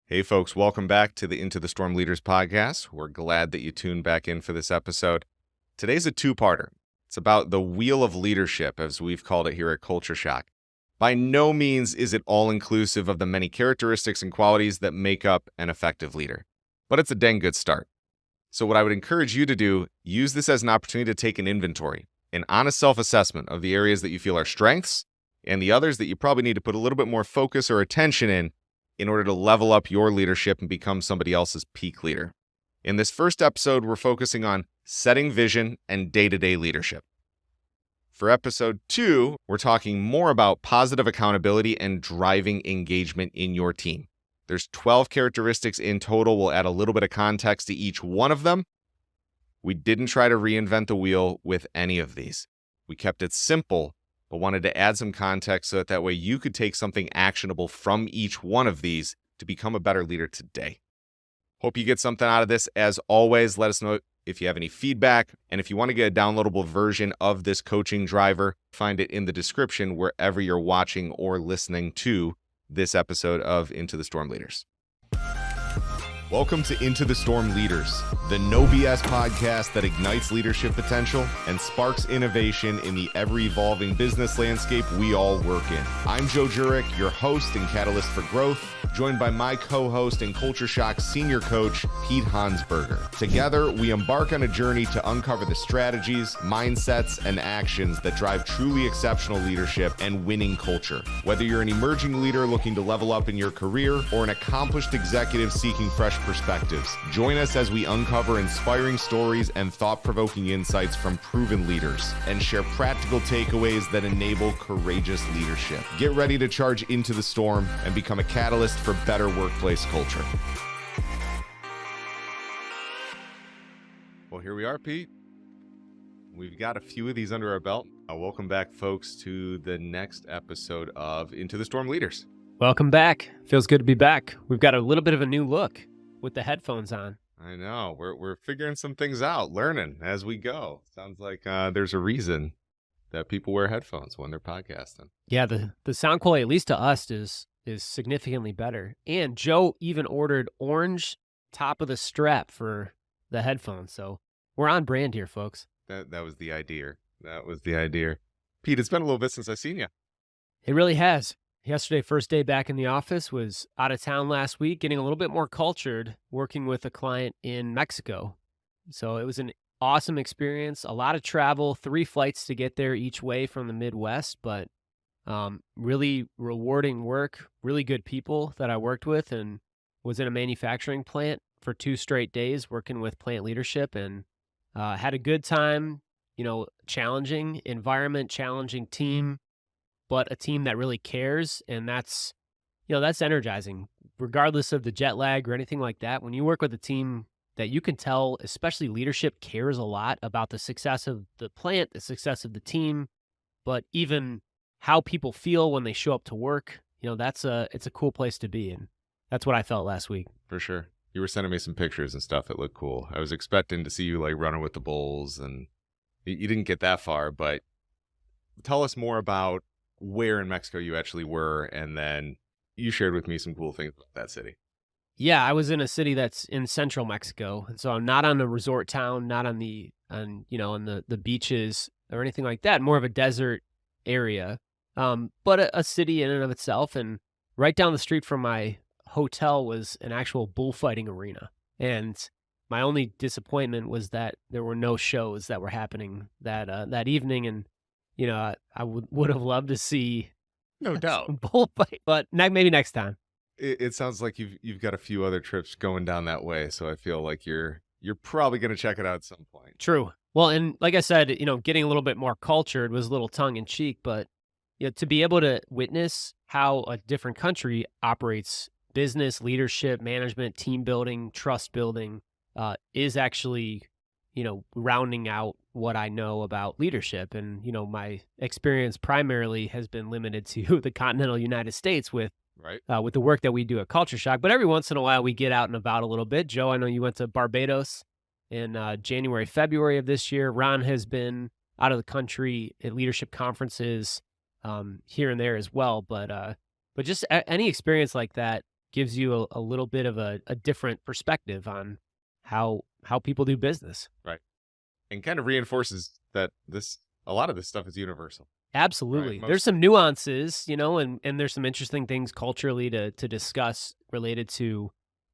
Hey folks, welcome back to the Into the Storm Leaders podcast. We're glad that you tuned back in for this episode. Today's a two-parter. It's about the wheel of leadership, as we've called it here at Culture Shock. By no means is it all-inclusive of the many characteristics and qualities that make up an effective leader, but it's a dang good start. So what I would encourage you to do, use this as an opportunity to take an inventory, an honest self-assessment of the areas that you feel are strengths and the others that you probably need to put a little bit more focus or attention in order to level up your leadership and become somebody else's peak leader. In this first episode, we're focusing on setting vision and day-to-day leadership. For episode 2, we're talking more about positive accountability and driving engagement in your team. There's 12 characteristics in total. We'll add a little bit of context to each one of them. We didn't try to reinvent the wheel with any of these. We kept it simple, but wanted to add some context so that way you could take something actionable from each one of these to become a better leader today. Hope you get something out of this. As always, let us know if you have any feedback. And if you want to get a downloadable version of this coaching driver, find it in the description wherever you're watching or listening to this episode of Into the Storm Leaders. Welcome to Into the Storm Leaders, the no BS podcast that ignites leadership potential and sparks innovation in the ever-evolving business landscape we all work in. I'm Joe Jurek, your host and catalyst for growth, joined by my co-host and Culture Shock senior coach, Pete Hansberger. Together, we embark on a journey to uncover the strategies, mindsets, and actions that drive truly exceptional leadership and winning culture. Whether you're an emerging leader looking to level up in your career or an accomplished executive seeking fresh perspectives, join us as we uncover inspiring stories and thought-provoking insights from proven leaders and share practical takeaways that enable courageous leadership. Get ready to charge into the storm and become a catalyst for better workplace culture. Well, here we are, Pete. We've got a few of these under our belt. Welcome back, folks, to the next episode of Into the Storm Leaders. Welcome back. Feels good to be back. We've got a little bit of a new look with the headphones on. I know. We're figuring some things out, learning as we go. Sounds like there's a reason that people wear headphones when they're podcasting. Yeah, the sound quality, at least to us, is significantly better. And Joe even ordered orange top of the strap for the headphones. So we're on brand here, folks. That was the idea. That was the idea. Pete, it's been a little bit since I've seen you. It really has. Yesterday, first day back in the office, was out of town last week, getting a little bit more cultured, working with a client in Mexico. So it was an awesome experience, a lot of travel, 3 flights to get there each way from the Midwest, but really rewarding work, really good people that I worked with, and was in a manufacturing plant for 2 straight days working with plant leadership, and had a good time, challenging environment, challenging team, but a team that really cares, and that's energizing, regardless of the jet lag or anything like that. When you work with a team that you can tell, especially leadership, cares a lot about the success of the plant, the success of the team, but even how people feel when they show up to work, it's a cool place to be, and that's what I felt last week. For sure. You were sending me some pictures and stuff. It looked cool. I was expecting to see you like running with the bulls, and you didn't get that far, but tell us more about where in Mexico you actually were, and then you shared with me some cool things about that city. Yeah, I was in a city that's in central Mexico, and so I'm not on a resort town, not on the beaches or anything like that. More of a desert area, but a city in and of itself. And right down the street from my hotel was an actual bullfighting arena. And my only disappointment was that there were no shows that were happening that evening. And I would have loved to see, no doubt, bullfight, but maybe next time. It sounds like you've got a few other trips going down that way, so I feel like you're probably going to check it out at some point. True. Well, and like I said, getting a little bit more cultured was a little tongue in cheek, but to be able to witness how a different country operates business, leadership, management, team building, trust building, is actually, rounding out what I know about leadership. And, my experience primarily has been limited to the continental United States with the work that we do at Culture Shock. But every once in a while we get out and about a little bit. Joe, I know you went to Barbados in January, February of this year. Ron has been out of the country at leadership conferences here and there as well. But just any experience like that gives you a little bit of a different perspective on how people do business. Right. And kind of reinforces that a lot of this stuff is universal, right? Absolutely. There's Most, some nuances, and there's some interesting things culturally to discuss related to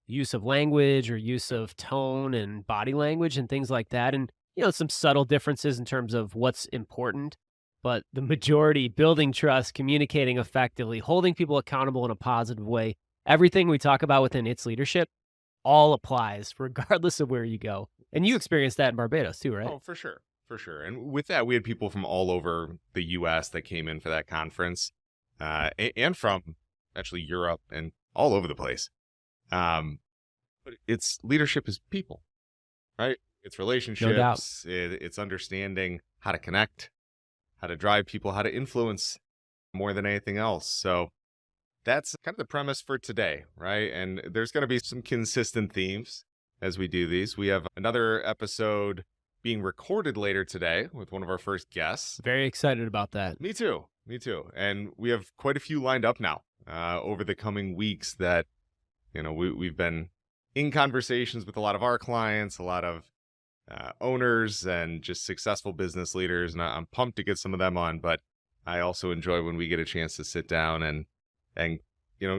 use of language or use of tone and body language and things like that. And, some subtle differences in terms of what's important. But the majority, building trust, communicating effectively, holding people accountable in a positive way, everything we talk about within its leadership all applies regardless of where you go. And you experienced that in Barbados too, right? oh, for sure. For sure. And with that, we had people from all over the US that came in for that conference, and from actually Europe and all over the place. But it's leadership is people, right? It's No doubt. relationships, it's understanding how to connect, how to drive people, how to influence more than anything else. So that's kind of the premise for today, right? And there's going to be some consistent themes as we do these. We have another episode being recorded later today with one of our first guests. Very excited about that. Me too. Me too. And we have quite a few lined up now over the coming weeks that, we've been in conversations with a lot of our clients, a lot of owners and just successful business leaders. And I'm pumped to get some of them on, but I also enjoy when we get a chance to sit down and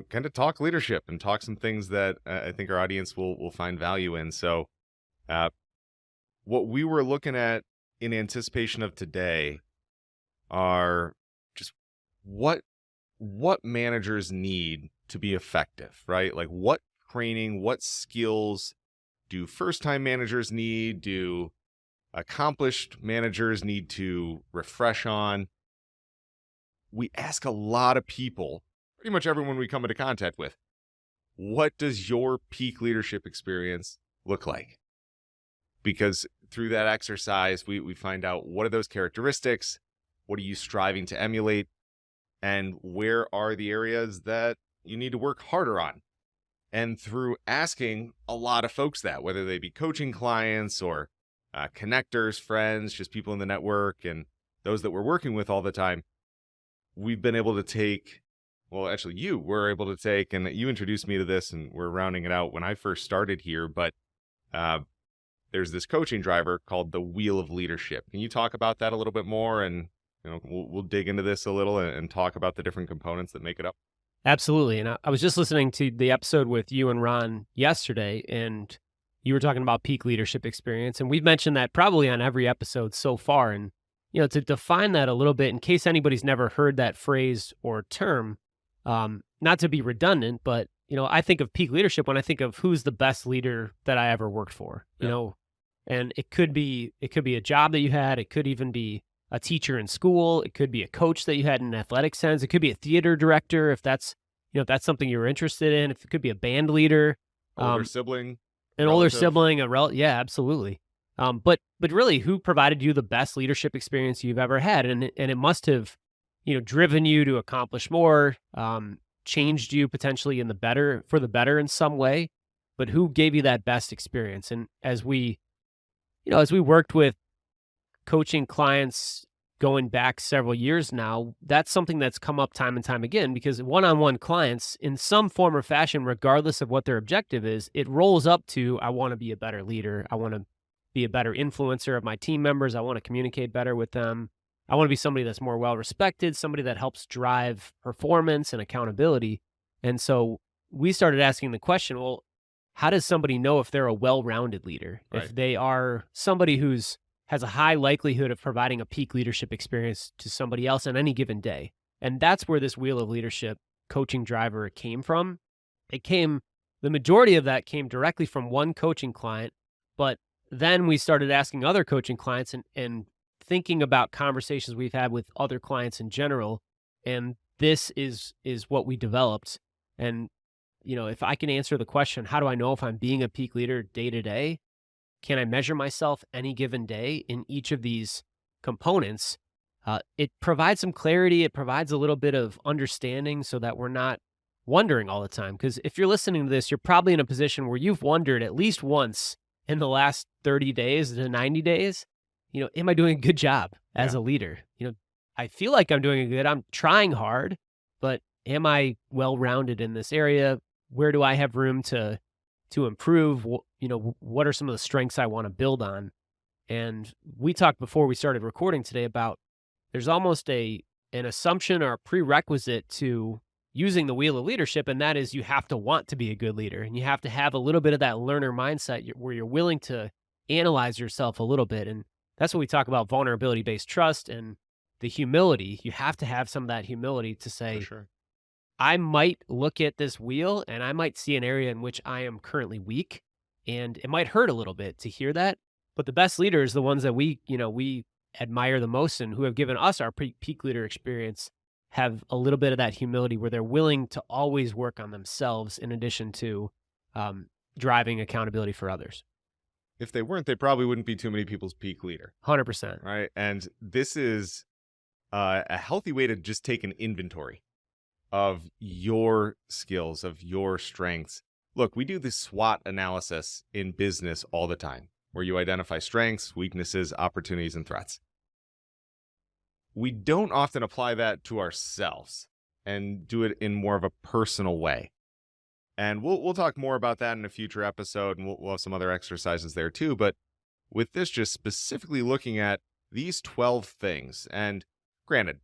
kind of talk leadership and talk some things that I think our audience will find value in. So what we were looking at in anticipation of today are just what managers need to be effective, right? Like what training, what skills do first-time managers need? Do accomplished managers need to refresh on? We ask a lot of people, pretty much everyone we come into contact with, what does your peak leadership experience look like? Because through that exercise, we find out what are those characteristics, what are you striving to emulate, and where are the areas that you need to work harder on. And through asking a lot of folks that, whether they be coaching clients or connectors, friends, just people in the network, and those that we're working with all the time, we've been able to take, well, actually you were able to take, and you introduced me to this, and we're rounding it out when I first started here, but there's this coaching driver called the Wheel of Leadership. Can you talk about that a little bit more? And we'll dig into this a little and talk about the different components that make it up. Absolutely. And I was just listening to the episode with you and Ron yesterday, and you were talking about peak leadership experience. And we've mentioned that probably on every episode so far. And, to define that a little bit, in case anybody's never heard that phrase or term, not to be redundant, but, I think of peak leadership when I think of who's the best leader that I ever worked for, and it could be a job that you had. It could even be a teacher in school. It could be a coach that you had in an athletic sense. It could be a theater director if that's something you're interested in. If it could be a band leader, Older sibling, an relative. older sibling, yeah, absolutely. But really, who provided you the best leadership experience you've ever had? And it must have, driven you to accomplish more, changed you potentially for the better in some way. But who gave you that best experience? And as we worked with coaching clients going back several years now, that's something that's come up time and time again, because one-on-one clients, in some form or fashion, regardless of what their objective is, it rolls up to, I want to be a better leader. I want to be a better influencer of my team members. I want to communicate better with them. I want to be somebody that's more well-respected, somebody that helps drive performance and accountability. And so we started asking the question, well, how does somebody know if they're a well-rounded leader? Right. If they are somebody has a high likelihood of providing a peak leadership experience to somebody else on any given day. And that's where this Wheel of Leadership coaching driver came from. The majority of that came directly from one coaching client, but then we started asking other coaching clients and thinking about conversations we've had with other clients in general. And this is what we developed. And, if I can answer the question, how do I know if I'm being a peak leader day to day? Can I measure myself any given day in each of these components? It provides some clarity. It provides a little bit of understanding so that we're not wondering all the time. Because if you're listening to this, you're probably in a position where you've wondered at least once in the last 30 days to 90 days, am I doing a good job as a leader? I feel like I'm doing I'm trying hard, but am I well-rounded in this area? where do I have room to improve? What are some of the strengths I want to build on? And we talked before we started recording today about there's almost an assumption or a prerequisite to using the wheel of leadership, and that is you have to want to be a good leader, and you have to have a little bit of that learner mindset where you're willing to analyze yourself a little bit. And that's what we talk about, vulnerability based trust and the humility. You have to have some of that humility to For say, sure. I might look at this wheel and I might see an area in which I am currently weak, and it might hurt a little bit to hear that. But the best leaders, the ones that we admire the most and who have given us our peak leader experience, have a little bit of that humility where they're willing to always work on themselves in addition to um, driving accountability for others. If they weren't, they probably wouldn't be too many people's peak leader, 100%. right? And this is a healthy way to just take an inventory of your skills, of your strengths. Look, we do this SWOT analysis in business all the time, where you identify strengths, weaknesses, opportunities, and threats. We don't often apply that to ourselves and do it in more of a personal way. And we'll talk more about that in a future episode, and we'll have some other exercises there too. But with this, just specifically looking at these 12 things, and granted,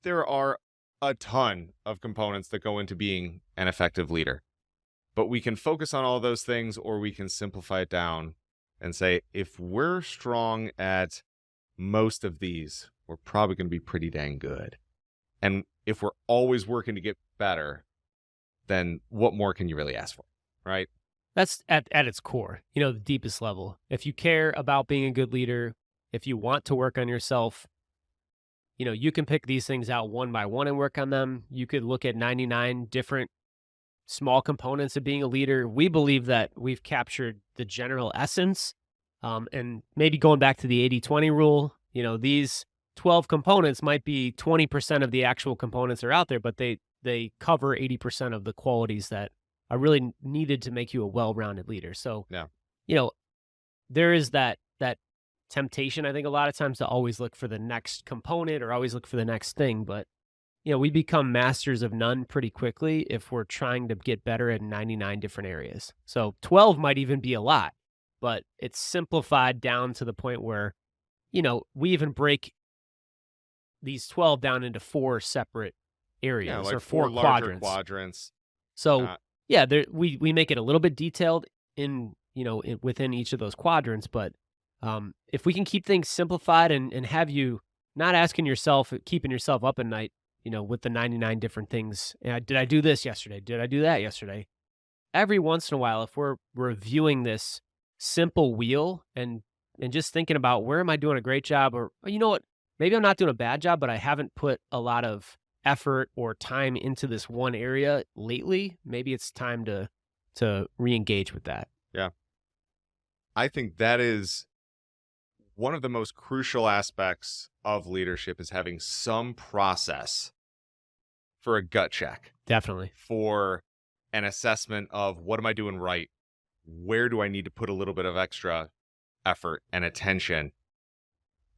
there are a ton of components that go into being an effective leader. But we can focus on all those things, or we can simplify it down and say, if we're strong at most of these, we're probably going to be pretty dang good. And if we're always working to get better, then what more can you really ask for, right? That's at its core, the deepest level. If you care about being a good leader, if you want to work on yourself, you can pick these things out one by one and work on them. You could look at 99 different small components of being a leader. We believe that we've captured the general essence. And maybe going back to the 80-20 rule, these 12 components might be 20% of the actual components are out there, but they cover 80% of the qualities that are really needed to make you a well-rounded leader. So, Yeah. There is that temptation, I think, a lot of times to always look for the next component or always look for the next thing. But, we become masters of none pretty quickly if we're trying to get better at 99 different areas. So 12 might even be a lot, but it's simplified down to the point where, we even break these 12 down into 4 separate areas, Yeah, like or 4 4 larger quadrants. So, yeah, we make it a little bit detailed within each of those quadrants. But if we can keep things simplified and have you not asking yourself, keeping yourself up at night, with the 99 different things. Did I do this yesterday? Did I do that yesterday? Every once in a while, if we're reviewing this simple wheel and just thinking about where am I doing a great job, or you know what, maybe I'm not doing a bad job, but I haven't put a lot of effort or time into this one area lately. Maybe it's time to re-engage with that. Yeah. I think that is one of the most crucial aspects of leadership, is having some process for a gut check, Definitely. for an assessment of what am I doing right? Where do I need to put a little bit of extra effort and attention?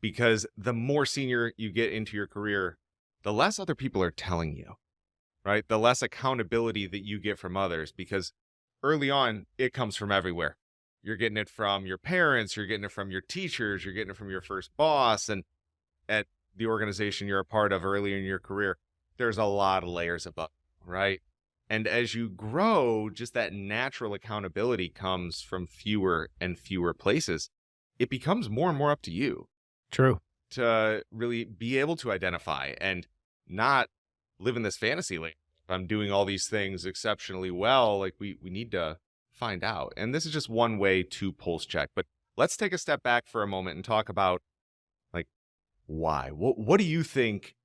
Because the more senior you get into your career, the less other people are telling you, right? The less accountability that you get from others, because early on, it comes from everywhere. You're getting it from your parents, you're getting it from your teachers, you're getting it from your first boss, and at the organization you're a part of early in your career, there's a lot of layers above, right? And as you grow, just that natural accountability comes from fewer and fewer places. It becomes more and more up to you. True. To really be able to identify and not live in this fantasy land. If I'm doing all these things exceptionally well, like we need to find out. And this is just one way to pulse check. But let's take a step back for a moment and talk about, like, why? What do you think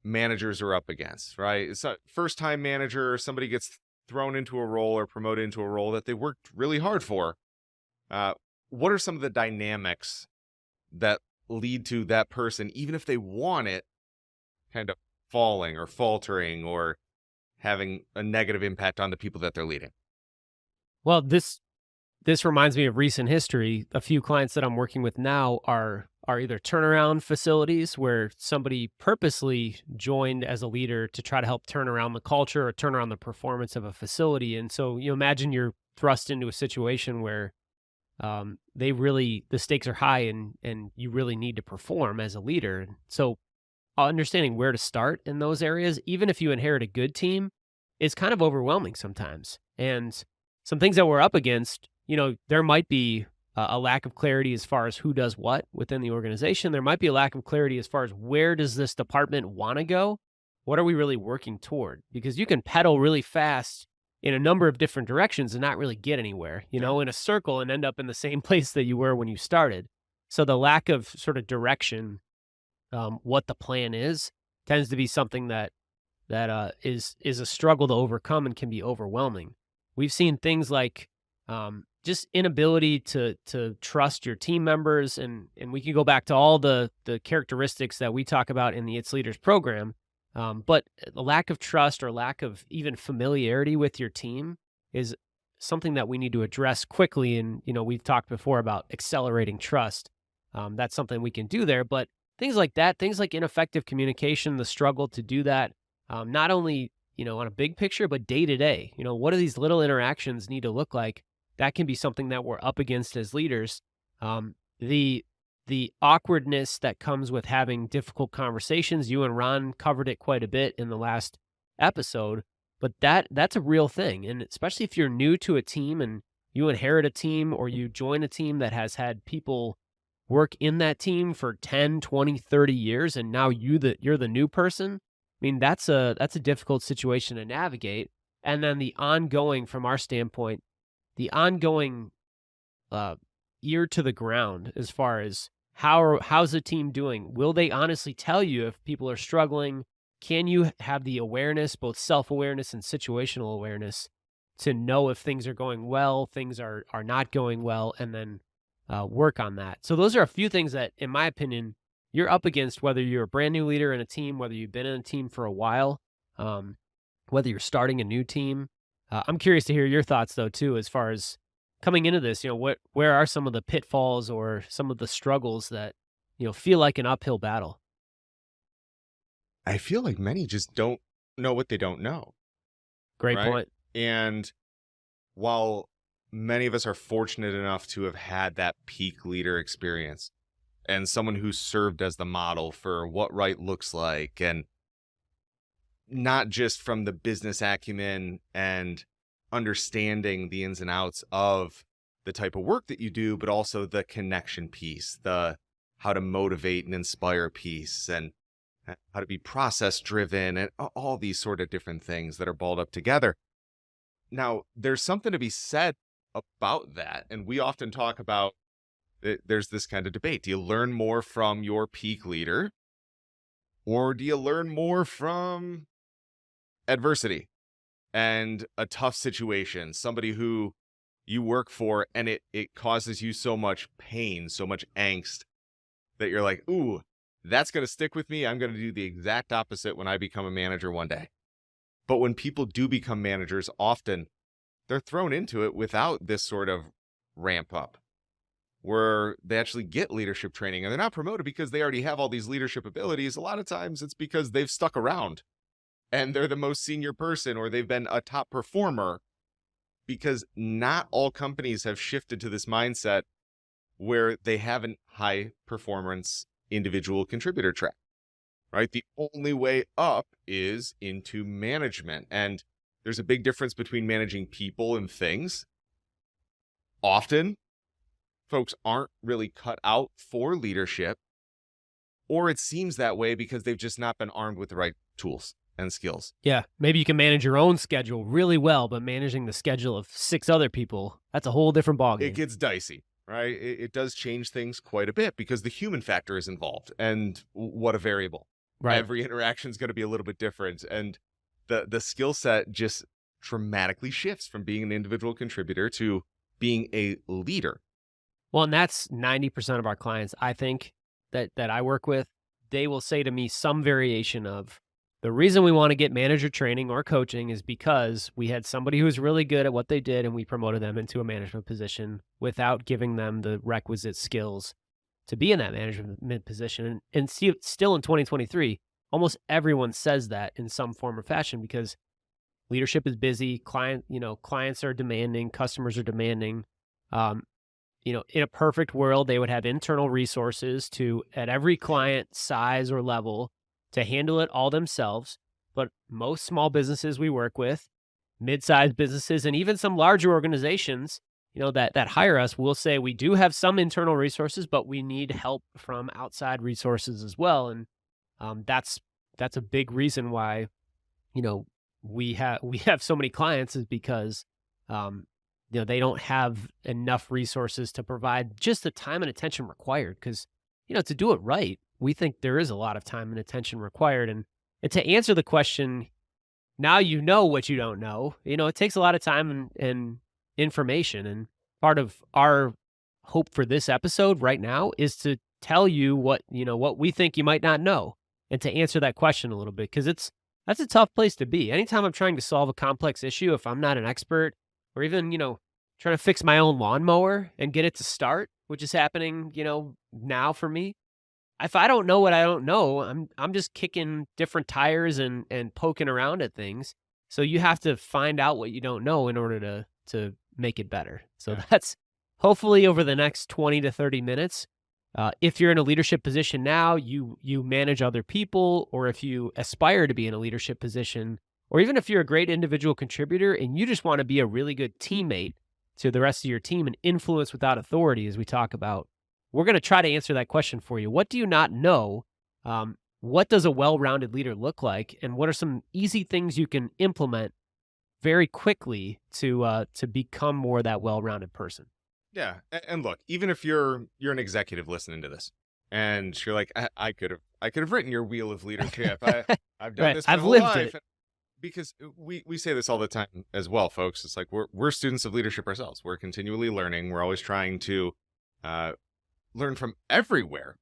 managers are up against, right? It's a first-time manager, somebody gets thrown into a role or promoted into a role that they worked really hard for. What are some of the dynamics that lead to that person, even if they want it, kind of falling or faltering or having a negative impact on the people that they're leading? Well, this reminds me of recent history. A few clients that I'm working with now are are either turnaround facilities where somebody purposely joined as a leader to try to help turn around the culture or turn around the performance of a facility. And so you imagine you're thrust into a situation where the stakes are high and you really need to perform as a leader. And so understanding where to start in those areas, even if you inherit a good team, is kind of overwhelming sometimes. And some things that we're up against, there might be a lack of clarity as far as who does what within the organization. There might be a lack of clarity as far as where does this department want to go? What are we really working toward? Because you can pedal really fast in a number of different directions and not really get anywhere, Yeah. in a circle and end up in the same place that you were when you started. So the lack of sort of direction, what the plan is, tends to be something that is a struggle to overcome and can be overwhelming. We've seen things like just inability to trust your team members, and we can go back to all the characteristics that we talk about in the It's Leaders program. But the lack of trust or lack of even familiarity with your team is something that we need to address quickly. And we've talked before about accelerating trust. That's something we can do there, but things like that, things like ineffective communication, the struggle to do that, not only, on a big picture, but day to day. What do these little interactions need to look like? That can be something that we're up against as leaders. The awkwardness that comes with having difficult conversations, you and Ron covered it quite a bit in the last episode, but that's a real thing. And especially if you're new to a team and you inherit a team or you join a team that has had people work in that team for 10, 20, 30 years, and now you're the new person. I mean, that's a difficult situation to navigate. And then from our standpoint, the ongoing ear to the ground as far as how's the team doing? Will they honestly tell you if people are struggling? Can you have the awareness, both self-awareness and situational awareness, to know if things are going well, things are not going well, and then work on that? So those are a few things that, in my opinion, you're up against, whether you're a brand new leader in a team, whether you've been in a team for a while, whether you're starting a new team. I'm curious to hear your thoughts, though, too, as far as coming into this. Where are some of the pitfalls or some of the struggles that feel like an uphill battle? I feel like many just don't know what they don't know, Great right? point. And while many of us are fortunate enough to have had that peak leader experience and someone who served as the model for what right looks like, and not just from the business acumen and understanding the ins and outs of the type of work that you do, but also the connection piece, the how to motivate and inspire piece, and how to be process driven, and all these sort of different things that are balled up together. Now, there's something to be said about that. And we often talk about there's this kind of debate. Do you learn more from your peak leader, or do you learn more from adversity and a tough situation, somebody who you work for and it causes you so much pain, so much angst that you're like, ooh, that's going to stick with me. I'm going to do the exact opposite when I become a manager one day. But when people do become managers, often they're thrown into it without this sort of ramp up, where they actually get leadership training and they're not promoted because they already have all these leadership abilities. A lot of times it's because they've stuck around and they're the most senior person, or they've been a top performer, because not all companies have shifted to this mindset where they have a high performance individual contributor track, right? The only way up is into management. And there's a big difference between managing people and things. Often, folks aren't really cut out for leadership, or it seems that way because they've just not been armed with the right tools and skills. Yeah, maybe you can manage your own schedule really well, but managing the schedule of 6 other people, that's a whole different ballgame. It gets dicey, right? It does change things quite a bit because the human factor is involved, and what a variable. Right. Every interaction is going to be a little bit different, and the skill set just dramatically shifts from being an individual contributor to being a leader. Well, and that's 90% of our clients, I think, that I work with. They will say to me some variation of, the reason we want to get manager training or coaching is because we had somebody who was really good at what they did and we promoted them into a management position without giving them the requisite skills to be in that management position. And see, still in 2023, almost everyone says that in some form or fashion because leadership is busy. Clients are demanding, customers are demanding. Um, in a perfect world, they would have internal resources at every client size or level to handle it all themselves. But most small businesses we work with, mid-sized businesses, and even some larger organizations, that hire us will say we do have some internal resources, but we need help from outside resources as well. And that's a big reason why, you know, we have so many clients is because, they don't have enough resources to provide just the time and attention required. Because, to do it right, we think there is a lot of time and attention required. And to answer the question, now you know what you don't know. It takes a lot of time and information. And part of our hope for this episode right now is to tell you what we think you might not know, and to answer that question a little bit, because that's a tough place to be. Anytime I'm trying to solve a complex issue, if I'm not an expert, or even trying to fix my own lawnmower and get it to start, which is happening now for me. If I don't know what I don't know, I'm just kicking different tires and poking around at things. So you have to find out what you don't know in order to make it better. So Yeah. that's hopefully over the next 20 to 30 minutes. If you're in a leadership position now, you manage other people, or if you aspire to be in a leadership position, or even if you're a great individual contributor and you just want to be a really good teammate to the rest of your team and influence without authority, as we talk about, we're going to try to answer that question for you. What do you not know? What does a well-rounded leader look like? And what are some easy things you can implement very quickly to become more that well-rounded person? Yeah, and look, even if you're an executive listening to this, and you're like, I could have written your wheel of leadership. I've done Right. this my I've whole lived life. it. Because we say this all the time as well, folks. It's like we're students of leadership ourselves. We're continually learning. We're always trying to learn from everywhere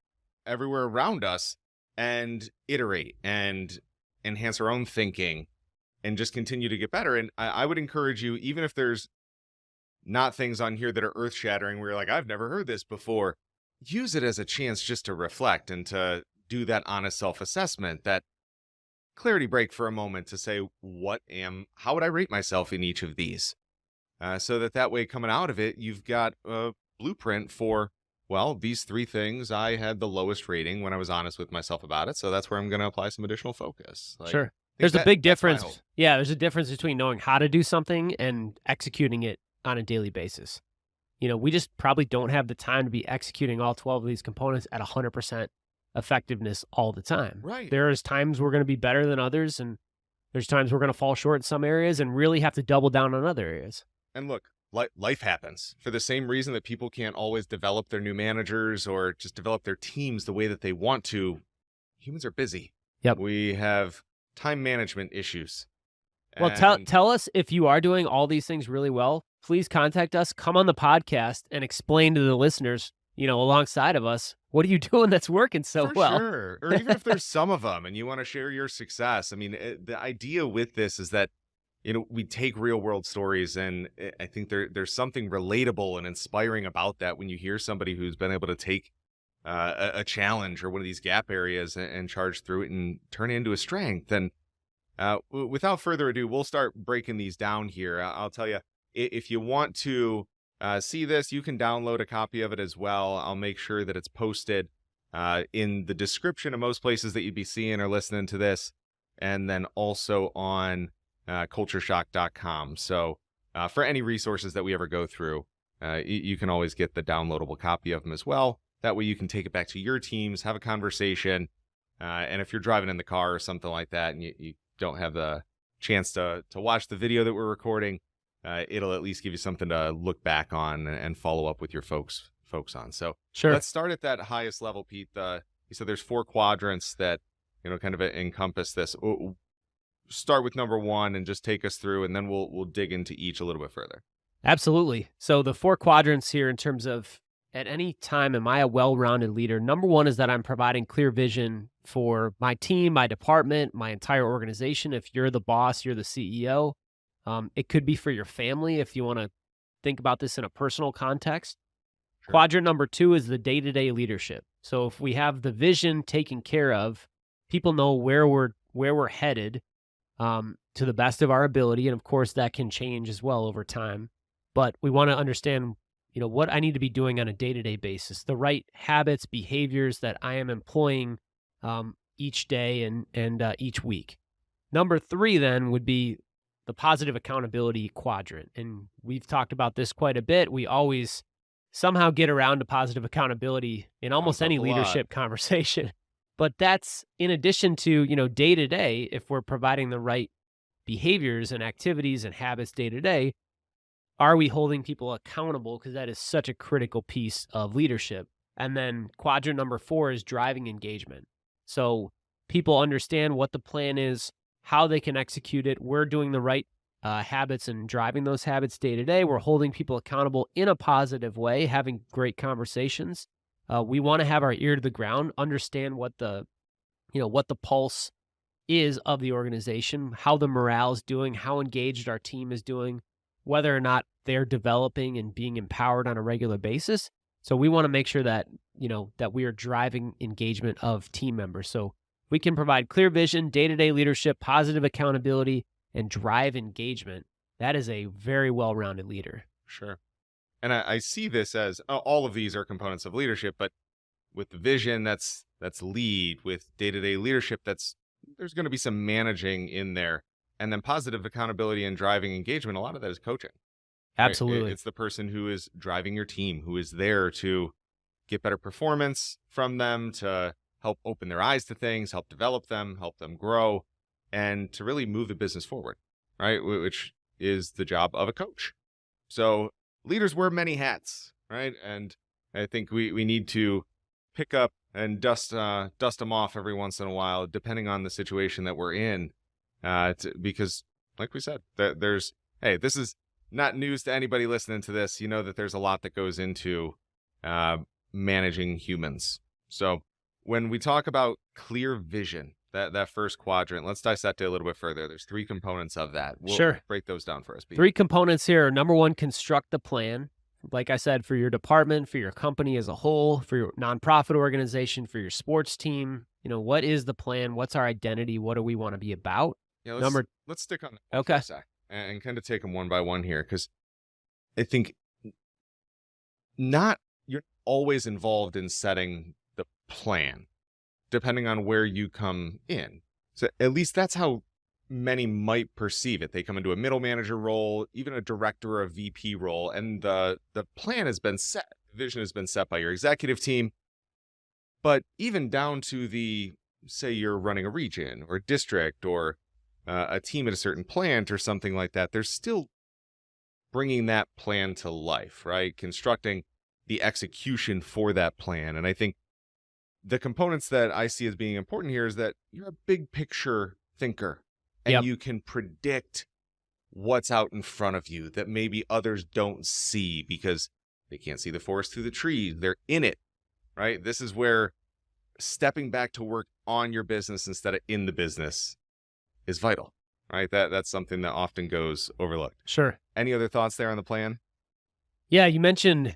around us, and iterate and enhance our own thinking, and just continue to get better. And I would encourage you, even if there's not things on here that are earth shattering, where you're like, I've never heard this before, use it as a chance just to reflect and to do that honest self-assessment, that clarity break for a moment, to say, how would I rate myself in each of these? So that way, coming out of it, you've got a blueprint for, well, these three things, I had the lowest rating when I was honest with myself about it. So that's where I'm going to apply some additional focus. Sure. There's a big difference. Yeah, there's a difference between knowing how to do something and executing it on a daily basis. We just probably don't have the time to be executing all 12 of these components at 100% effectiveness all the time. Right. There's times we're going to be better than others, and there's times we're going to fall short in some areas and really have to double down on other areas. And look, life happens. For the same reason that people can't always develop their new managers or just develop their teams the way that they want to, humans are busy. Yep. We have time management issues. Well, tell us if you are doing all these things really well. Please contact us, come on the podcast, and explain to the listeners, alongside of us, what are you doing that's working so well? Sure. Or even if there's some of them and you want to share your success. I mean, the idea with this is that, we take real world stories, and I think there's something relatable and inspiring about that when you hear somebody who's been able to take a challenge or one of these gap areas and charge through it and turn it into a strength. And without further ado, we'll start breaking these down here. I'll tell you, if you want to see this, you can download a copy of it as well. I'll make sure that it's posted in the description of most places that you'd be seeing or listening to this, and then also on cultureshock.com. So for any resources that we ever go through, you can always get the downloadable copy of them as well. That way you can take it back to your teams, have a conversation, and if you're driving in the car or something like that, and you don't have the chance to watch the video that we're recording, it'll at least give you something to look back on and follow up with your folks on. So Sure. Let's start at that highest level, Pete. You said there's 4 quadrants that kind of encompass this. Start with number 1 and just take us through, and then we'll dig into each a little bit further. Absolutely. So the 4 quadrants here, in terms of, at any time, am I a well-rounded leader? Number 1 is that I'm providing clear vision for my team, my department, my entire organization. If you're the boss, you're the CEO. It could be for your family if you want to think about this in a personal context. Sure. Quadrant number 2 is the day-to-day leadership. So if we have the vision taken care of, people know where we're headed, to the best of our ability, and of course that can change as well over time. But we want to understand, what I need to be doing on a day-to-day basis, the right habits, behaviors that I am employing each day and each week. Number 3 then would be the positive accountability quadrant, and we've talked about this quite a bit. We always somehow get around to positive accountability in almost Comes up any a lot. leadership conversation. But that's in addition to, day to day, if we're providing the right behaviors and activities and habits day to day, are we holding people accountable? Because that is such a critical piece of leadership. And then quadrant number 4 is driving engagement. So people understand what the plan is, how they can execute it. We're doing the right habits and driving those habits day to day. We're holding people accountable in a positive way, having great conversations. We want to have our ear to the ground, understand what the pulse is of the organization, how the morale is doing, how engaged our team is doing, whether or not they're developing and being empowered on a regular basis. So we want to make sure that, that we are driving engagement of team members. So we can provide clear vision, day-to-day leadership, positive accountability, and drive engagement. That is a very well-rounded leader. Sure. And I see this as all of these are components of leadership, but with the vision, that's lead. With day-to-day leadership, there's going to be some managing in there. And then positive accountability and driving engagement, a lot of that is coaching. Right? Absolutely. It's the person who is driving your team, who is there to get better performance from them, to help open their eyes to things, help develop them, help them grow, and to really move the business forward, right? Which is the job of a coach. So leaders wear many hats, right? And I think we need to pick up and dust them off every once in a while, depending on the situation that we're in, because, like we said, this is not news to anybody listening to this. You know that there's a lot that goes into managing humans. So when we talk about clear vision, that first quadrant, let's dissect it a little bit further. There's 3 components of that. We'll Sure. break those down for us, Pete. 3 components here. Number 1, construct the plan. Like I said, for your department, for your company as a whole, for your nonprofit organization, for your sports team, what is the plan? What's our identity? What do we want to be about? Yeah, let's stick on that for Okay. a sec and kind of take them one by one here, because I think you're always involved in setting the plan, depending on where you come in. So at least that's how many might perceive it. They come into a middle manager role, even a director or a VP role, and the plan has been set. The vision has been set by your executive team. But even down to say you're running a region or a district or a team at a certain plant or something like that, there's still bringing that plan to life, right? Constructing the execution for that plan. And I think the components that I see as being important here is that you're a big picture thinker, and Yep. you can predict what's out in front of you that maybe others don't see because they can't see the forest through the trees. They're in it, right? This is where stepping back to work on your business instead of in the business is vital, right? That's something that often goes overlooked. Sure. Any other thoughts there on the plan? Yeah, you mentioned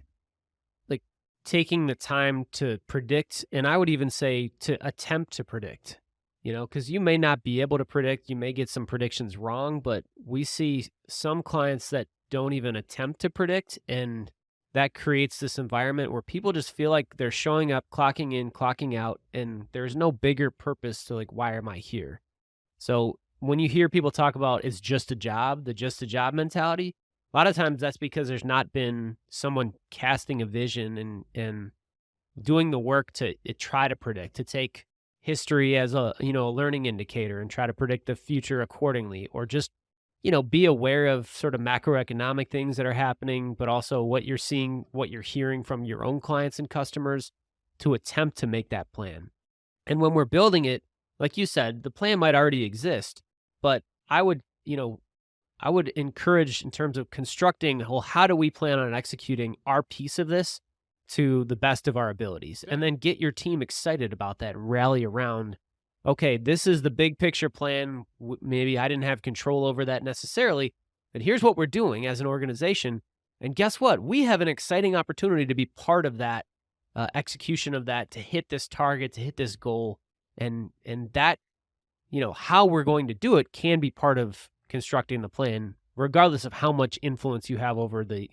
like taking the time to predict, and I would even say to attempt to predict, because you may not be able to predict, you may get some predictions wrong, but we see some clients that don't even attempt to predict, and that creates this environment where people just feel like they're showing up, clocking in, clocking out, and there's no bigger purpose to why am I here? So when you hear people talk about it's just a job, the just a job mentality, a lot of times that's because there's not been someone casting a vision and doing the work to try to predict, to take history as a learning indicator and try to predict the future accordingly, or just be aware of sort of macroeconomic things that are happening, but also what you're seeing, what you're hearing from your own clients and customers to attempt to make that plan. And when we're building it, like you said, the plan might already exist, but I would encourage in terms of constructing, well, how do we plan on executing our piece of this to the best of our abilities? And then get your team excited about that and rally around, okay, this is the big picture plan. Maybe I didn't have control over that necessarily, but here's what we're doing as an organization. And guess what? We have an exciting opportunity to be part of that execution of that, to hit this target, to hit this goal. And that, how we're going to do it can be part of constructing the plan, regardless of how much influence you have over the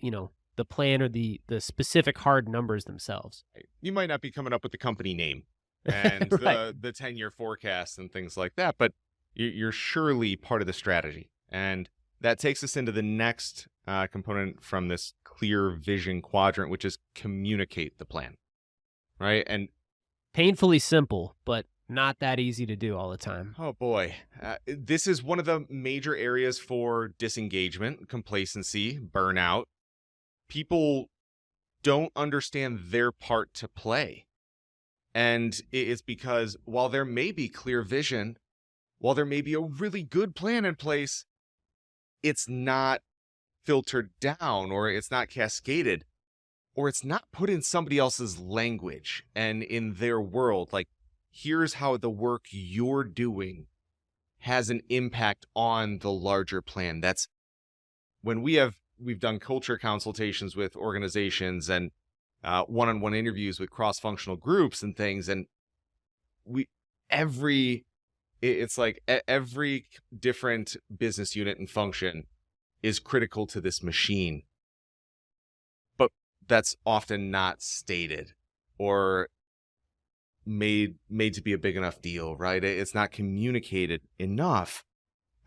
plan or the specific hard numbers themselves. You might not be coming up with the company name and Right. the 10-year forecast and things like that, but you're surely part of the strategy. And that takes us into the next component from this clear vision quadrant, which is communicate the plan, right? And Painfully simple, but not that easy to do all the time. oh boy, this is one of the major areas for disengagement, complacency, burnout. People don't understand their part to play. And it's because while there may be clear vision, while there may be a really good plan in place, it's not filtered down, or it's not cascaded, or it's not put in somebody else's language and in their world. Like, here's how the work you're doing has an impact on the larger plan. That's when we've done culture consultations with organizations and one-on-one interviews with cross-functional groups and things, and we every it's like every different business unit and function is critical to this machine, but that's often not stated or made to be a big enough deal, right? It's not communicated enough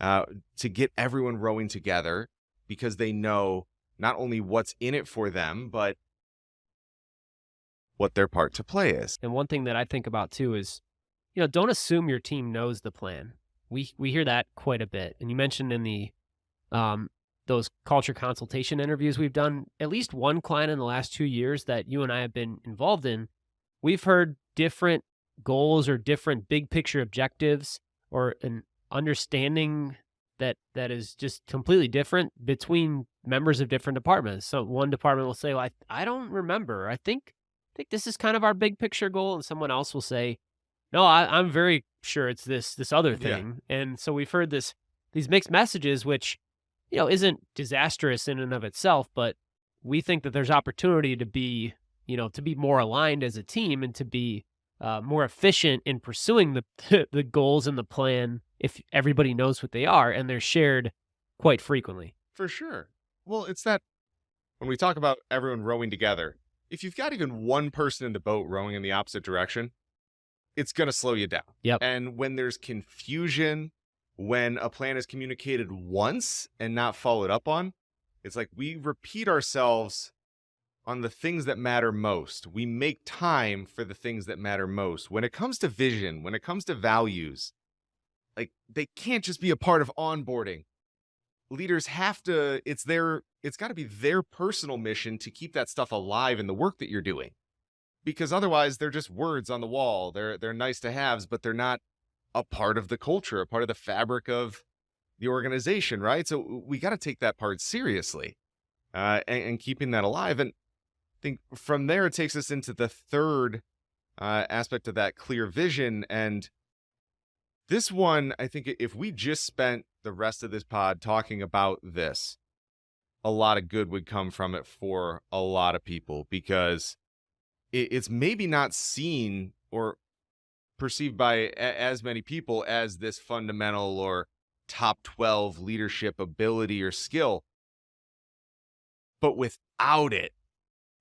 to get everyone rowing together, because they know not only what's in it for them, but what their part to play is. And one thing that I think about too is, don't assume your team knows the plan. We hear that quite a bit. And you mentioned in the those culture consultation interviews we've done, at least one client in the last 2 years that you and I have been involved in, we've heard different goals or different big picture objectives, or an understanding that is just completely different between members of different departments. So one department will say, well, I don't remember. I think this is kind of our big picture goal. And someone else will say, no, I'm very sure it's this other Yeah, thing. And so we've heard these mixed messages, which, isn't disastrous in and of itself, but we think that there's opportunity to be more aligned as a team, and to be more efficient in pursuing the the goals and the plan if everybody knows what they are and they're shared quite frequently. for sure. Well, it's that when we talk about everyone rowing together, if you've got even one person in the boat rowing in the opposite direction, it's going to slow you down. Yep. And when there's confusion, when a plan is communicated once and not followed up on, it's like we repeat ourselves on the things that matter most. We make time for the things that matter most. When it comes to vision, when it comes to values, like, they can't just be a part of onboarding. Leaders have to, it's got to be their personal mission to keep that stuff alive in the work that you're doing. Because otherwise they're just words on the wall. They're nice to haves, but they're not a part of the culture, a part of the fabric of the organization, right? So we got to take that part seriously, and keeping that alive. And I think from there it takes us into the third aspect of that clear vision. And this one, I think if we just spent the rest of this pod talking about this, a lot of good would come from it for a lot of people, because it's maybe not seen or perceived by as many people as this fundamental or top 12 leadership ability or skill. But without it,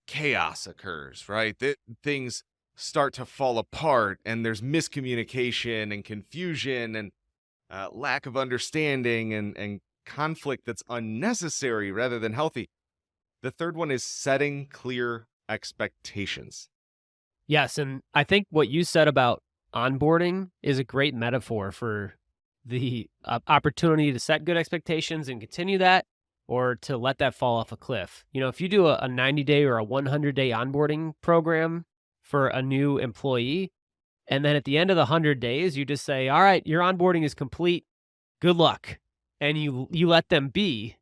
chaos occurs, right? Things start to fall apart, and there's miscommunication and confusion and lack of understanding and conflict that's unnecessary rather than healthy. The third one is setting clear expectations. Yes, and I think what you said about onboarding is a great metaphor for the opportunity to set good expectations and continue that, or to let that fall off a cliff. If you do a 90-day or a 100-day onboarding program for a new employee, and then at the end of the 100 days, you just say, all right, your onboarding is complete. Good luck. And you let them be,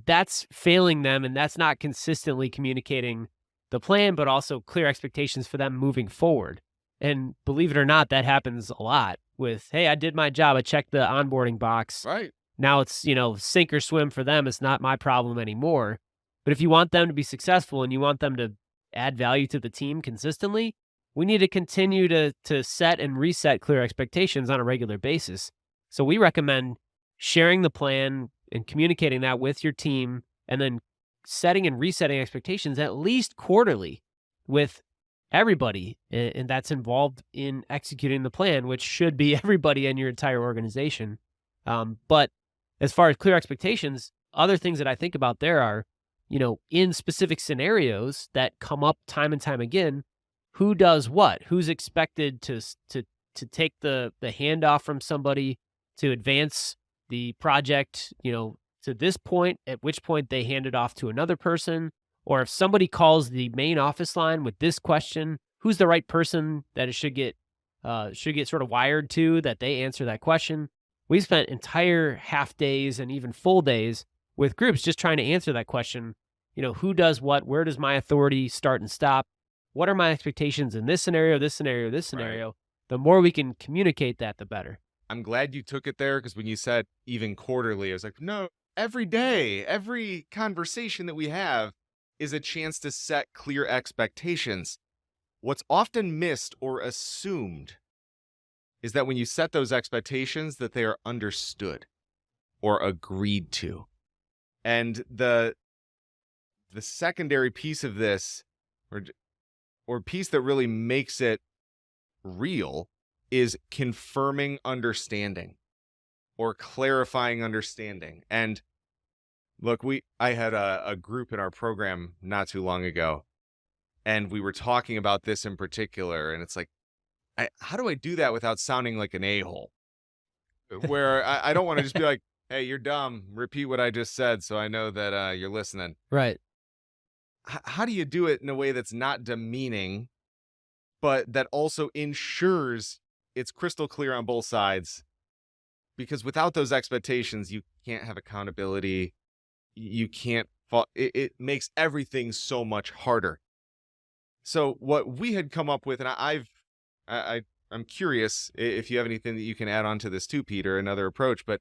that's failing them, and that's not consistently communicating the plan, but also clear expectations for them moving forward. And believe it or not, that happens a lot with, hey, I did my job. I checked the onboarding box. Right. Now it's, sink or swim for them. It's not my problem anymore. But if you want them to be successful and you want them to add value to the team consistently, we need to continue to set and reset clear expectations on a regular basis. So we recommend sharing the plan and communicating that with your team, and then setting and resetting expectations at least quarterly with everybody and that's involved in executing the plan, which should be everybody in your entire organization. But as far as clear expectations, other things that I think about there are, in specific scenarios that come up time and time again, who does what? Who's expected to take the handoff from somebody to advance the project, to this point, at which point they hand it off to another person? Or if somebody calls the main office line with this question, who's the right person that it should get sort of wired to, that they answer that question? We spent entire half days and even full days with groups just trying to answer that question. Who does what? Where does my authority start and stop? What are my expectations in this scenario, this scenario, this scenario? Right. The more we can communicate that, the better. I'm glad you took it there, because when you said even quarterly, I was like, no, every day, every conversation that we have is a chance to set clear expectations. What's often missed or assumed is that when you set those expectations, that they are understood or agreed to. And the secondary piece of this, or piece that really makes it real, is confirming understanding or clarifying understanding. And look, I had a group in our program not too long ago, and we were talking about this in particular, and it's like, how do I do that without sounding like an a-hole? Where I don't want to just be like, hey, you're dumb, repeat what I just said so I know that you're listening. Right. How do you do it in a way that's not demeaning, but that also ensures it's crystal clear on both sides? Because without those expectations, you can't have accountability. You can't it makes everything so much harder. So what we had come up with, and I'm curious if you have anything that you can add on to this too, Peter, another approach, but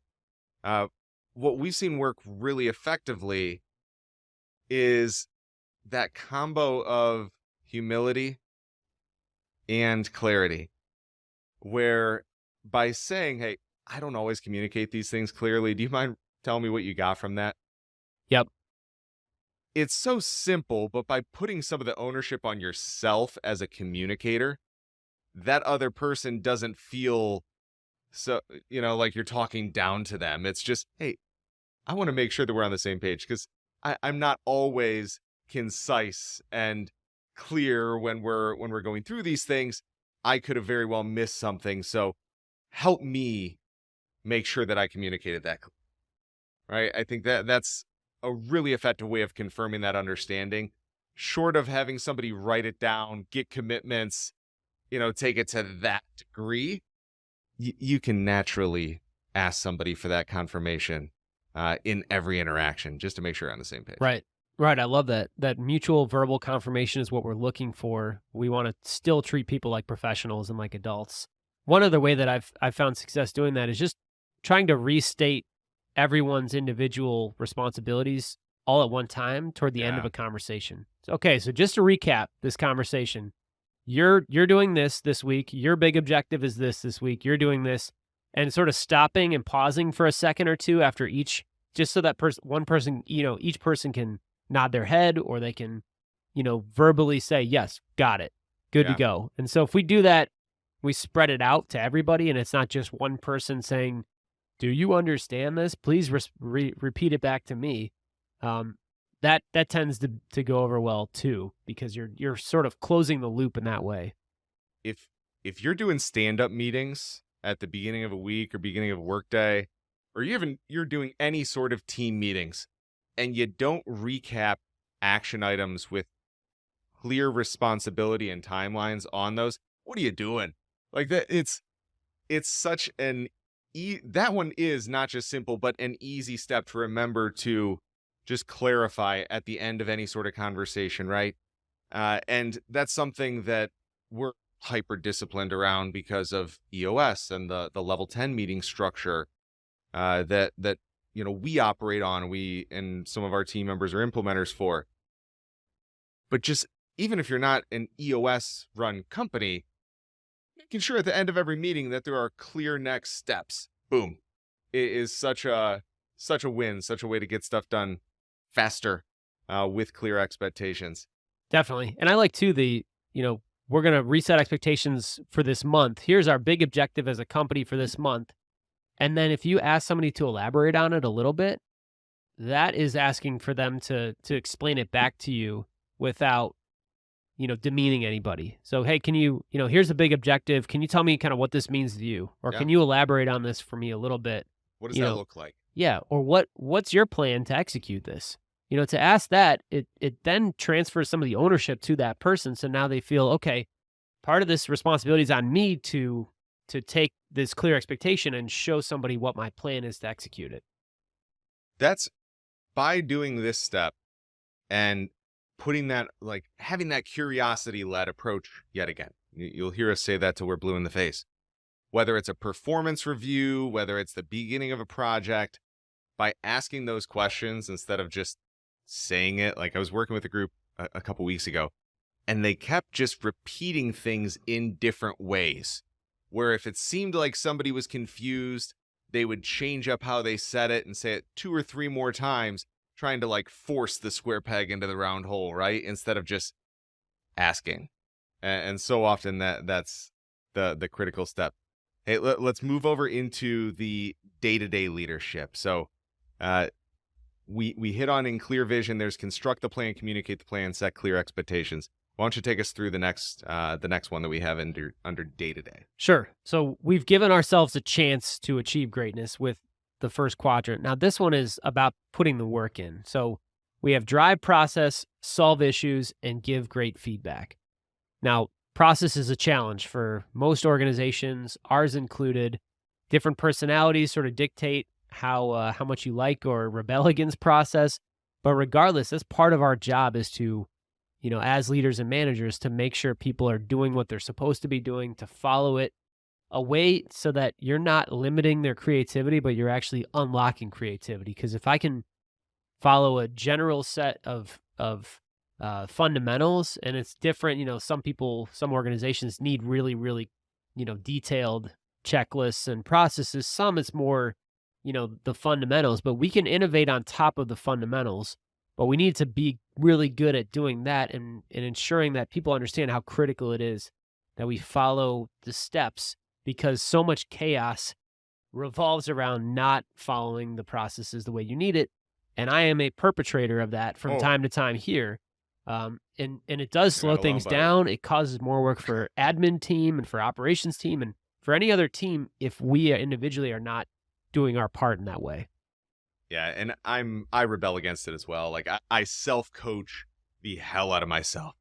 what we've seen work really effectively is that combo of humility and clarity, where by saying, hey, I don't always communicate these things clearly. Do you mind telling me what you got from that? Yep. It's so simple, but by putting some of the ownership on yourself as a communicator, that other person doesn't feel so, like you're talking down to them. It's just, hey, I want to make sure that we're on the same page, because I'm not always concise and clear when we're going through these things. I could have very well missed something. So help me make sure that I communicated that, right? I think that's a really effective way of confirming that understanding, short of having somebody write it down, get commitments, take it to that degree. You can naturally ask somebody for that confirmation in every interaction, just to make sure we're on the same page. Right. Right. I love that. That mutual verbal confirmation is what we're looking for. We want to still treat people like professionals and like adults. One other way that I've found success doing that is just trying to restate everyone's individual responsibilities all at one time toward the end of a conversation. Okay, so just to recap this conversation, you're doing this week. Your big objective is this week. You're doing this, and sort of stopping and pausing for a second or two after each, just so that one person, each person can nod their head, or they can, verbally say, yes, got it, good to go. And so if we do that, we spread it out to everybody, and it's not just one person saying, do you understand this? Please repeat it back to me. That tends to go over well too, because you're sort of closing the loop in that way. If you're doing stand-up meetings at the beginning of a week or beginning of a workday, or you're doing any sort of team meetings, and you don't recap action items with clear responsibility and timelines on those, what are you doing? Like that, it's such an that one is not just simple, but an easy step to remember to just clarify at the end of any sort of conversation, right? And that's something that we're hyper disciplined around because of EOS and the level 10 meeting structure that we operate on, we and some of our team members are implementers for. But just even if you're not an EOS run company, making sure at the end of every meeting that there are clear next steps. Boom. It is such a win, such a way to get stuff done faster with clear expectations. Definitely. And I like too we're going to reset expectations for this month. Here's our big objective as a company for this month. And then if you ask somebody to elaborate on it a little bit, that is asking for them to explain it back to you without, demeaning anybody. So, hey, can you, here's the big objective. Can you tell me kind of what this means to you? Or Yeah. can you elaborate on this for me a little bit? What does that look like? Yeah. Or what's your plan to execute this? To ask that, it then transfers some of the ownership to that person. So now they feel, okay, part of this responsibility is on me to take this clear expectation and show somebody what my plan is to execute it. That's by doing this step and putting that, like having that curiosity-led approach yet again. You'll hear us say that till we're blue in the face. Whether it's a performance review, whether it's the beginning of a project, by asking those questions instead of just saying it. Like I was working with a group a couple weeks ago, and they kept just repeating things in different ways, where if it seemed like somebody was confused, they would change up how they said it and say it 2 or 3 more times, trying to like force the square peg into the round hole, right? Instead of just asking. And so often that's the critical step. Hey, let's move over into the day-to-day leadership. So we hit on in clear vision, there's construct the plan, communicate the plan, set clear expectations. Why don't you take us through the next one that we have under day-to-day? Sure. So we've given ourselves a chance to achieve greatness with the first quadrant. Now this one is about putting the work in. So we have drive process, solve issues, and give great feedback. Now, process is a challenge for most organizations, ours included. Different personalities sort of dictate how much you like or rebel against process. But regardless, that's part of our job is to, as leaders and managers, to make sure people are doing what they're supposed to be doing, to follow it a way so that you're not limiting their creativity, but you're actually unlocking creativity. Because if I can follow a general set of fundamentals, and it's different, some organizations need really, really, detailed checklists and processes. Some it's more, the fundamentals, but we can innovate on top of the fundamentals. But we need to be really good at doing that and ensuring that people understand how critical it is that we follow the steps, because so much chaos revolves around not following the processes the way you need it. And I am a perpetrator of that from time to time here. And it does slow things down. It causes more work for admin team and for operations team and for any other team if we individually are not doing our part in that way. Yeah, and I rebel against it as well. Like I self-coach the hell out of myself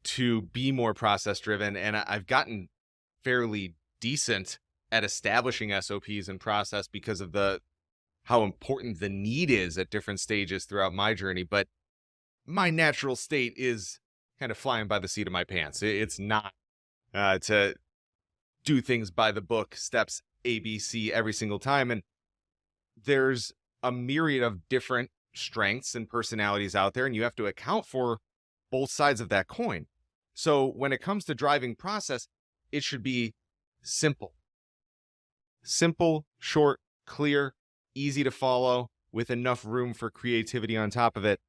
to be more process driven, and I've gotten fairly decent at establishing SOPs and process because of how important the need is at different stages throughout my journey. But my natural state is kind of flying by the seat of my pants. It's not to do things by the book, steps A, B, C every single time. And there's a myriad of different strengths and personalities out there, and you have to account for both sides of that coin. So when it comes to driving process, it should be simple. Simple, short, clear, easy to follow, with enough room for creativity on top of it.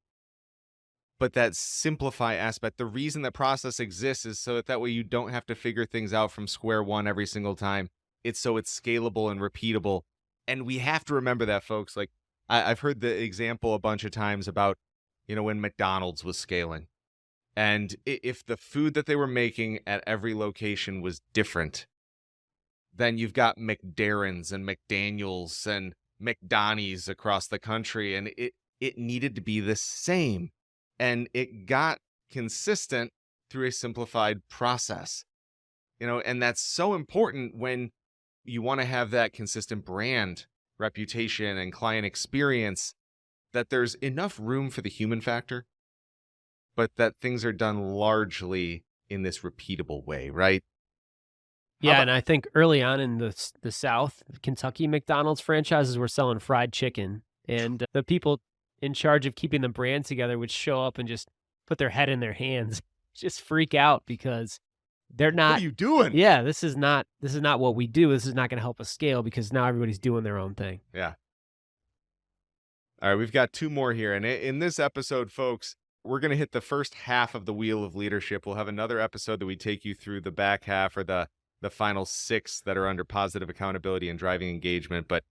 But that simplify aspect, the reason that process exists is so that way you don't have to figure things out from square one every single time. It's so it's scalable and repeatable. And we have to remember that, folks. Like I've heard the example a bunch of times about, when McDonald's was scaling. And if the food that they were making at every location was different, then you've got McDarren's and McDaniel's and McDonnie's across the country. And it needed to be the same. And it got consistent through a simplified process. And that's so important when you want to have that consistent brand reputation and client experience, that there's enough room for the human factor, but that things are done largely in this repeatable way, right? Yeah, and I think early on in the South, Kentucky McDonald's franchises were selling fried chicken And the people in charge of keeping the brand together would show up and just put their head in their hands, just freak out because they're What are not. you doing? Yeah, this is not what we do. This is not going to help us scale because now everybody's doing their own thing. Yeah. All right, we've got two more here. And in this episode, folks, we're going to hit the first half of the Wheel of Leadership. We'll have another episode that we take you through the back half, or the final 6 that are under positive accountability and driving engagement. But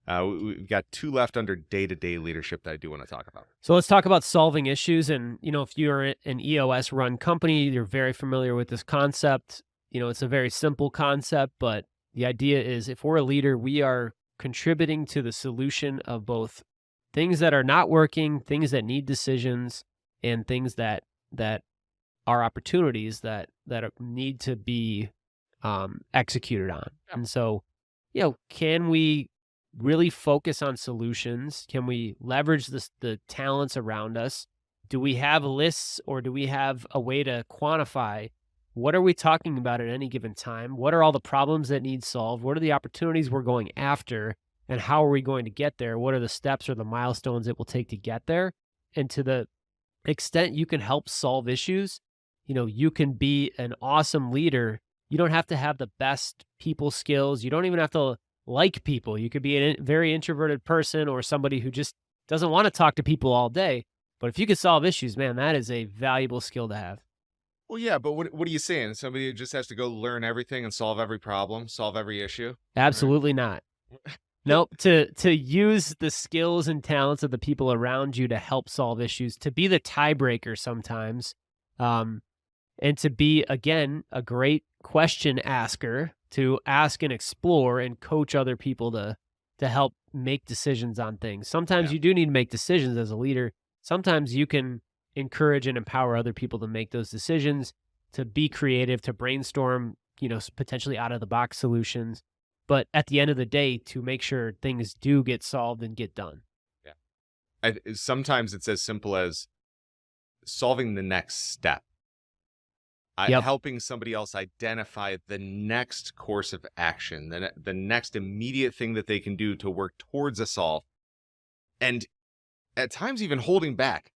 we've got 2 left under day-to-day leadership that I do want to talk about. So let's talk about solving issues. And, if you're an EOS run company, you're very familiar with this concept. It's a very simple concept, but the idea is if we're a leader, we are contributing to the solution of both things that are not working, things that need decisions, and things that are opportunities that need to be executed on. Yeah. And so, can we really focus on solutions? Can we leverage the talents around us? Do we have lists, or do we have a way to quantify what are we talking about at any given time? What are all the problems that need solved? What are the opportunities we're going after? And how are we going to get there? What are the steps or the milestones it will take to get there? And to the extent you can help solve issues, you can be an awesome leader. You don't have to have the best people skills. You don't even have to like people. You could be a very introverted person or somebody who just doesn't want to talk to people all day. But if you can solve issues, man, that is a valuable skill to have. Well, yeah, but what are you saying? Somebody who just has to go learn everything and solve every problem, solve every issue? Absolutely not. Nope. To use the skills and talents of the people around you to help solve issues, to be the tiebreaker sometimes, and to be, again, a great question asker, to ask and explore and coach other people to help make decisions on things. Sometimes Yeah. you do need to make decisions as a leader. Sometimes you can encourage and empower other people to make those decisions, to be creative, to brainstorm, potentially out of the box solutions. But at the end of the day, to make sure things do get solved and get done. Yeah. Sometimes it's as simple as solving the next step. Yep. Helping somebody else identify the next course of action, the next immediate thing that they can do to work towards a solve. And at times even holding back,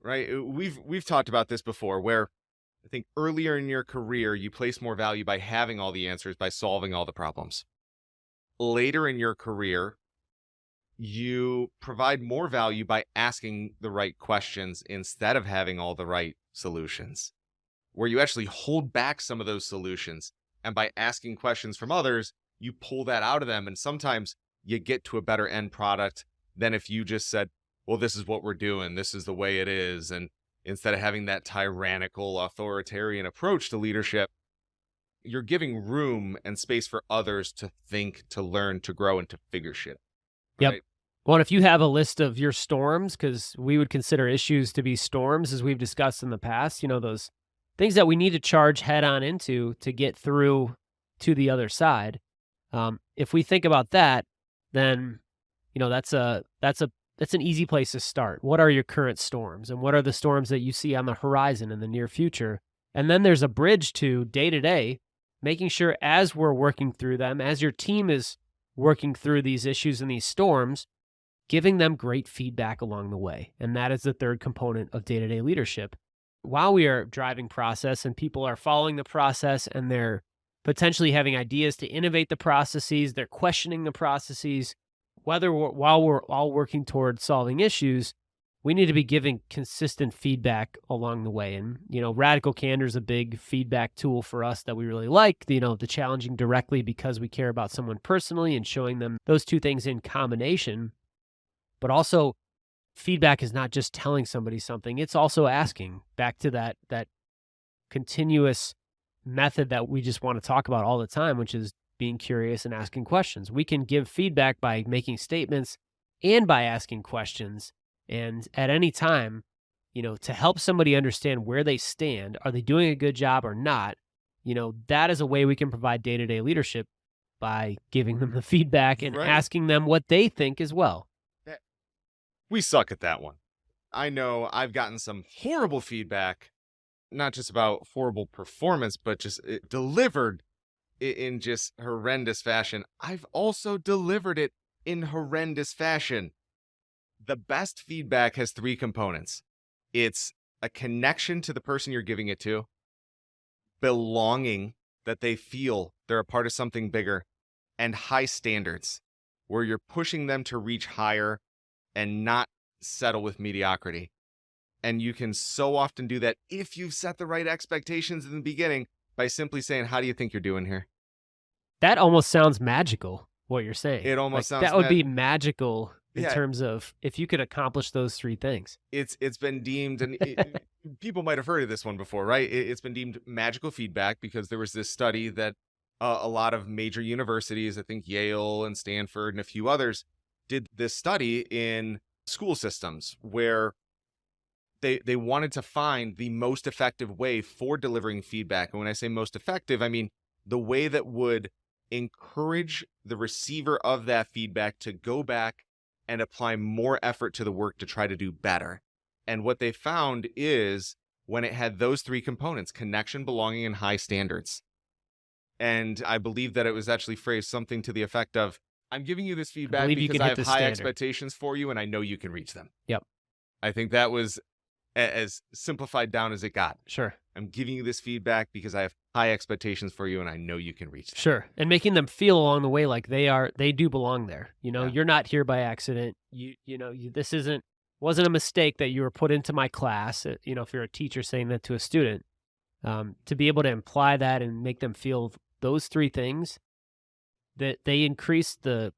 right? We've talked about this before, where I think earlier in your career, you place more value by having all the answers, by solving all the problems. Later in your career, you provide more value by asking the right questions instead of having all the right solutions, where you actually hold back some of those solutions. And by asking questions from others, you pull that out of them. And sometimes you get to a better end product than if you just said, well, this is what we're doing, this is the way it is. And instead of having that tyrannical, authoritarian approach to leadership, you're giving room and space for others to think, to learn, to grow, and to figure shit. Yep. Right? Well, if you have a list of your storms, because we would consider issues to be storms, as we've discussed in the past, those things that we need to charge head on into to get through to the other side. If we think about that, then, that's an easy place to start. What are your current storms, and what are the storms that you see on the horizon in the near future? And then there's a bridge to day, making sure as we're working through them, as your team is working through these issues and these storms, giving them great feedback along the way. And that is the third component of day-to-day leadership. While we are driving process and people are following the process and they're potentially having ideas to innovate the processes, they're questioning the processes, while we're all working towards solving issues, we need to be giving consistent feedback along the way. And, Radical Candor is a big feedback tool for us that we really like, the challenging directly because we care about someone personally and showing them those two things in combination. But also, feedback is not just telling somebody something, it's also asking, back to that continuous method that we just want to talk about all the time, which is being curious and asking questions. We can give feedback by making statements and by asking questions. And at any time, to help somebody understand where they stand, are they doing a good job or not? That is a way we can provide day-to-day leadership, by giving them the feedback and Right. asking them what they think as well. We suck at that one. I know I've gotten some horrible feedback, not just about horrible performance, but just it delivered in just horrendous fashion. I've also delivered it in horrendous fashion. The best feedback has three components. It's a connection to the person you're giving it to, belonging, that they feel they're a part of something bigger, and high standards, where you're pushing them to reach higher and not settle with mediocrity. And you can so often do that if you've set the right expectations in the beginning by simply saying, how do you think you're doing here? That almost sounds magical, what you're saying. It almost sounds that would be magical in Yeah. terms of if you could accomplish those three things. It's been deemed, and people might have heard of this one before, right? It's been deemed magical feedback because there was this study that a lot of major universities, I think Yale and Stanford and a few others, did this study in school systems where they wanted to find the most effective way for delivering feedback. And when I say most effective, I mean the way that would encourage the receiver of that feedback to go back and apply more effort to the work to try to do better. And what they found is when it had those three components, connection, belonging, and high standards. And I believe that it was actually phrased something to the effect of, I'm giving you this feedback because I have high expectations for you and I know you can reach them. Yep. I think that was as simplified down as it got. Sure. I'm giving you this feedback because I have high expectations for you and I know you can reach them. Sure. And making them feel along the way like they do belong there. You know, Yeah. You're not here by accident. This wasn't a mistake that you were put into my class. If you're a teacher saying that to a student, to be able to imply that and make them feel those three things, that they increase the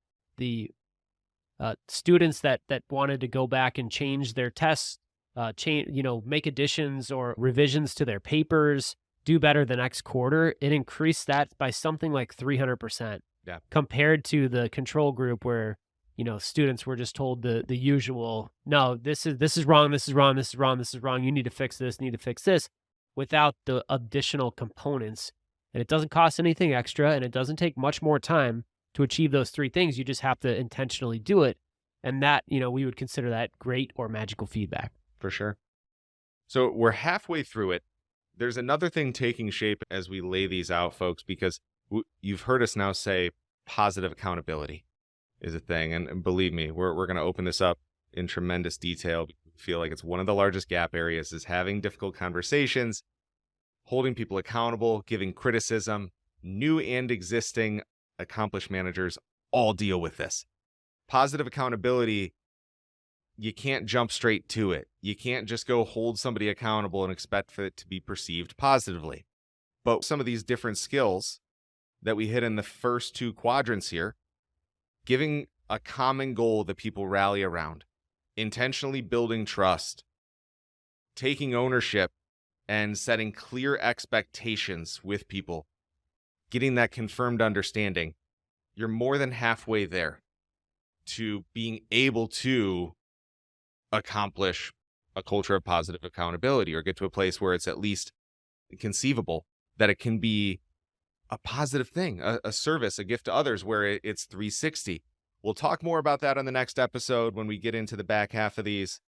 students that wanted to go back and change their tests, make additions or revisions to their papers, do better the next quarter. It increased that by something like 300%. Yeah. Compared to the control group where, students were just told the usual, no, this is wrong, this is wrong, this is wrong, this is wrong. You need to fix this, without the additional components. And it doesn't cost anything extra, and it doesn't take much more time to achieve those three things. You just have to intentionally do it. And that, we would consider that great or magical feedback. For sure. So we're halfway through it. There's another thing taking shape as we lay these out, folks, because you've heard us now say positive accountability is a thing. And believe me, we're going to open this up in tremendous detail. We feel like it's one of the largest gap areas is having difficult conversations, holding people accountable, giving criticism. New and existing accomplished managers all deal with this. Positive accountability, you can't jump straight to it. You can't just go hold somebody accountable and expect for it to be perceived positively. But some of these different skills that we hit in the first two quadrants here, giving a common goal that people rally around, intentionally building trust, taking ownership, and setting clear expectations with people, getting that confirmed understanding, you're more than halfway there to being able to accomplish a culture of positive accountability or get to a place where it's at least conceivable that it can be a positive thing, a service, a gift to others where it's 360. We'll talk more about that on the next episode when we get into the back half of these.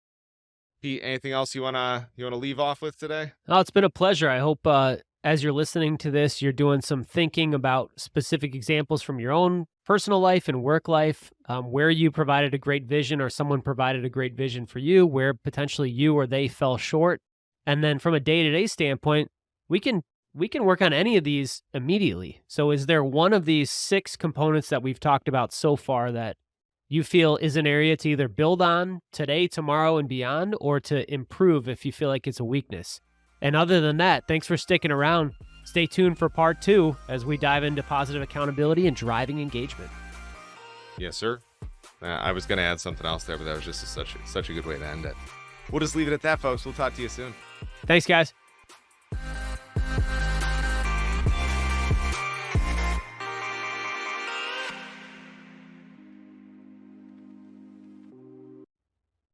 Pete, anything else you wanna leave off with today? Oh, it's been a pleasure. I hope as you're listening to this, you're doing some thinking about specific examples from your own personal life and work life, where you provided a great vision or someone provided a great vision for you, where potentially you or they fell short. And then from a day-to-day standpoint, we can work on any of these immediately. So is there one of these 6 components that we've talked about so far that you feel is an area to either build on today, tomorrow, and beyond, or to improve if you feel like it's a weakness? And other than that, thanks for sticking around. Stay tuned for part 2 as we dive into positive accountability and driving engagement. Yes, sir. I was going to add something else there, but that was just such a good way to end it. We'll just leave it at that, folks. We'll talk to you soon. Thanks, guys.